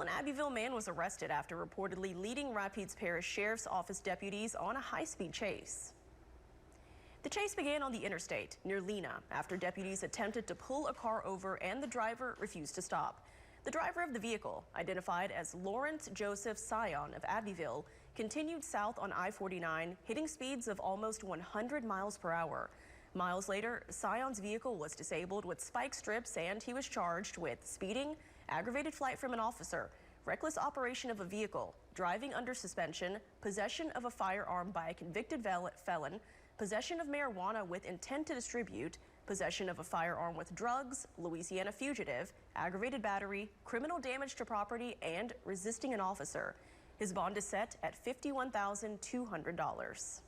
An Abbeville man was arrested after reportedly leading Rapides Parish Sheriff's Office deputies on a high-speed chase. The chase began on the interstate near Lena after deputies attempted to pull a car over and the driver refused to stop. The driver of the vehicle, identified as Lawrence Joseph Sion of Abbeville, continued south on I-49, hitting speeds of almost 100 miles per hour. Miles later, Sion's vehicle was disabled with spike strips and he was charged with speeding, aggravated flight from an officer, reckless operation of a vehicle, driving under suspension, possession of a firearm by a convicted felon, possession of marijuana with intent to distribute, possession of a firearm with drugs, Louisiana fugitive, aggravated battery, criminal damage to property, and resisting an officer. His bond is set at $51,200.